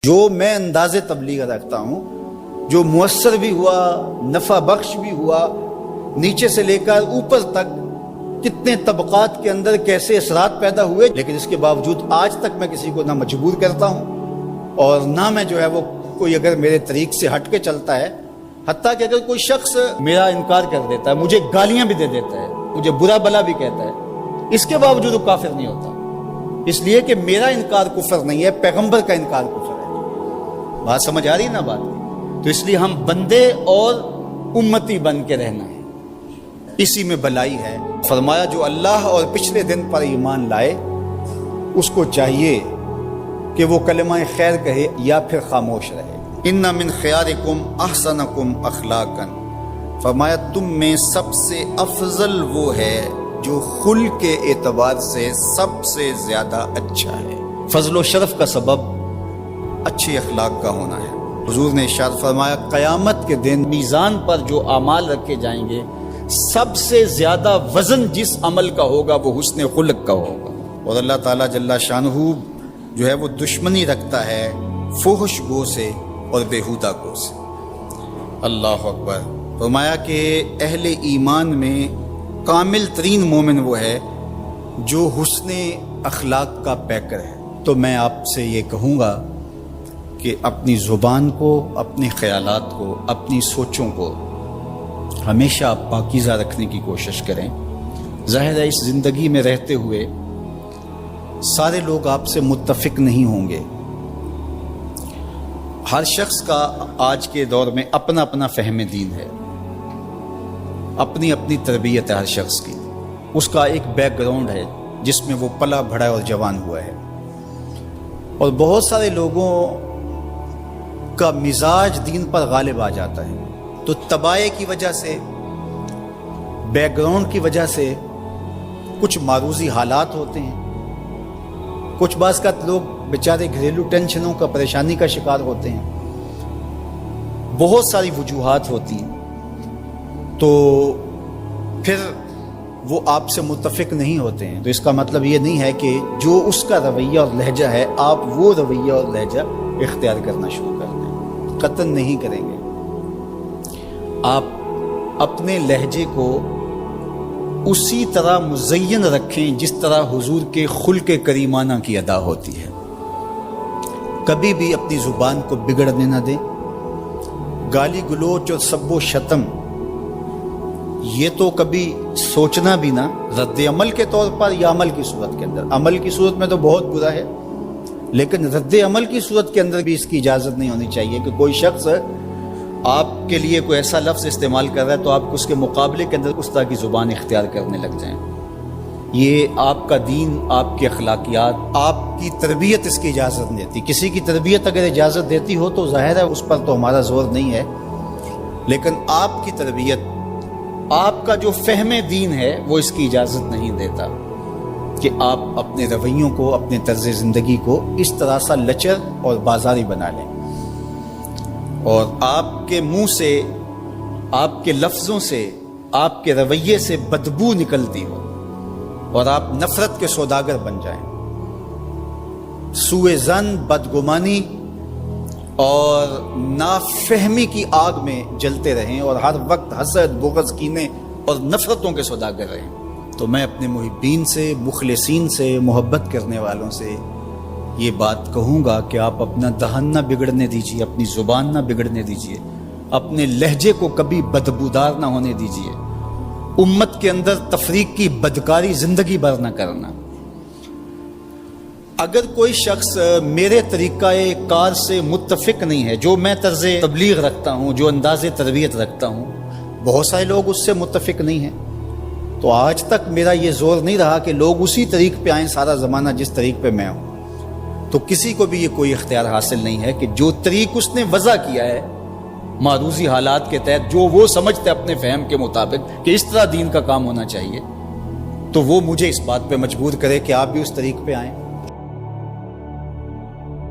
جو میں انداز تبلیغ رکھتا ہوں، جو مؤثر بھی ہوا، نفع بخش بھی ہوا، نیچے سے لے کر اوپر تک کتنے طبقات کے اندر کیسے اثرات پیدا ہوئے، لیکن اس کے باوجود آج تک میں کسی کو نہ مجبور کرتا ہوں اور نہ میں جو ہے وہ کوئی اگر میرے طریق سے ہٹ کے چلتا ہے، حتیٰ کہ اگر کوئی شخص میرا انکار کر دیتا ہے، مجھے گالیاں بھی دے دیتا ہے، مجھے برا بلا بھی کہتا ہے، اس کے باوجود وہ کافر نہیں ہوتا، اس لیے کہ میرا انکار کفر نہیں ہے، پیغمبر کا انکار کفر ہے۔ بات سمجھ آ رہی نا بات کی؟ تو اس لیے ہم بندے اور امتی بن کے رہنا ہے، اسی میں بلائی ہے۔ فرمایا جو اللہ اور پچھلے دن پر ایمان لائے اس کو چاہیے کہ وہ کلمہ خیر کہے یا پھر خاموش رہے۔ ان من خیارکم احسنکم اخلاقا، فرمایا تم میں سب سے افضل وہ ہے جو خلق کے اعتبار سے سب سے زیادہ اچھا ہے۔ فضل و شرف کا سبب اچھے اخلاق کا ہونا ہے۔ حضور نے ارشاد فرمایا قیامت کے دن میزان پر جو اعمال رکھے جائیں گے، سب سے زیادہ وزن جس عمل کا ہوگا وہ حسن خلق کا ہوگا۔ اور اللہ تعالیٰ جل شانہ جو ہے وہ دشمنی رکھتا ہے فحش گو سے اور بیہودہ گو سے۔ اللہ اکبر۔ فرمایا کہ اہل ایمان میں کامل ترین مومن وہ ہے جو حسن اخلاق کا پیکر ہے۔ تو میں آپ سے یہ کہوں گا کہ اپنی زبان کو، اپنے خیالات کو، اپنی سوچوں کو ہمیشہ پاکیزہ رکھنے کی کوشش کریں۔ ظاہر ہے اس زندگی میں رہتے ہوئے سارے لوگ آپ سے متفق نہیں ہوں گے، ہر شخص کا آج کے دور میں اپنا اپنا فہم دین ہے، اپنی اپنی تربیت ہے ہر شخص کی، اس کا ایک بیک گراؤنڈ ہے جس میں وہ پلا بڑھا اور جوان ہوا ہے۔ اور بہت سارے لوگوں کا مزاج دین پر غالب آ جاتا ہے، تو تباہی کی وجہ سے، بیک گراؤنڈ کی وجہ سے کچھ معروضی حالات ہوتے ہیں، کچھ بعض کا لوگ بیچارے گھریلو ٹینشنوں کا، پریشانی کا شکار ہوتے ہیں، بہت ساری وجوہات ہوتی ہیں، تو پھر وہ آپ سے متفق نہیں ہوتے ہیں۔ تو اس کا مطلب یہ نہیں ہے کہ جو اس کا رویہ اور لہجہ ہے آپ وہ رویہ اور لہجہ اختیار کرنا شروع کر دیں، قطعاً نہیں کریں گے۔ آپ اپنے لہجے کو اسی طرح مزین رکھیں جس طرح حضور کے خلق کریمانہ کی ادا ہوتی ہے۔ کبھی بھی اپنی زبان کو بگڑنے نہ دیں۔ گالی گلوچ اور سب و شتم یہ تو کبھی سوچنا بھی نہ، رد عمل کے طور پر یا عمل کی صورت کے اندر۔ عمل کی صورت میں تو بہت برا ہے، لیکن رد عمل کی صورت کے اندر بھی اس کی اجازت نہیں ہونی چاہیے کہ کوئی شخص آپ کے لیے کوئی ایسا لفظ استعمال کر رہا ہے تو آپ اس کے مقابلے کے اندر اس طرح کی زبان اختیار کرنے لگ جائیں۔ یہ آپ کا دین، آپ کے اخلاقیات، آپ کی تربیت اس کی اجازت نہیں دیتی۔ کسی کی تربیت اگر اجازت دیتی ہو تو ظاہر ہے اس پر تو ہمارا زور نہیں ہے، لیکن آپ کی تربیت، آپ کا جو فہم دین ہے وہ اس کی اجازت نہیں دیتا کہ آپ اپنے رویوں کو، اپنے طرز زندگی کو اس طرح سا لچر اور بازاری بنا لیں، اور آپ کے منہ سے، آپ کے لفظوں سے، آپ کے رویے سے بدبو نکلتی ہو اور آپ نفرت کے سوداگر بن جائیں، سوء ظن، بدگمانی اور نافہمی کی آگ میں جلتے رہیں اور ہر وقت حسد، بغض، کینے اور نفرتوں کے سوداگر رہیں۔ تو میں اپنے محبین سے، مخلصین سے، محبت کرنے والوں سے یہ بات کہوں گا کہ آپ اپنا دہن نہ بگڑنے دیجیے، اپنی زبان نہ بگڑنے دیجیے، اپنے لہجے کو کبھی بدبودار نہ ہونے دیجیے، امت کے اندر تفریق کی بدکاری زندگی بھر نہ کرنا۔ اگر کوئی شخص میرے طریقہ کار سے متفق نہیں ہے، جو میں طرز تبلیغ رکھتا ہوں، جو انداز تربیت رکھتا ہوں، بہت سارے لوگ اس سے متفق نہیں ہیں، تو آج تک میرا یہ زور نہیں رہا کہ لوگ اسی طریق پہ آئیں سارا زمانہ جس طریق پہ میں ہوں۔ تو کسی کو بھی یہ کوئی اختیار حاصل نہیں ہے کہ جو طریق اس نے وضع کیا ہے معروضی حالات کے تحت، جو وہ سمجھتے اپنے فہم کے مطابق کہ اس طرح دین کا کام ہونا چاہیے، تو وہ مجھے اس بات پہ مجبور کرے کہ آپ بھی اس طریق پہ آئیں۔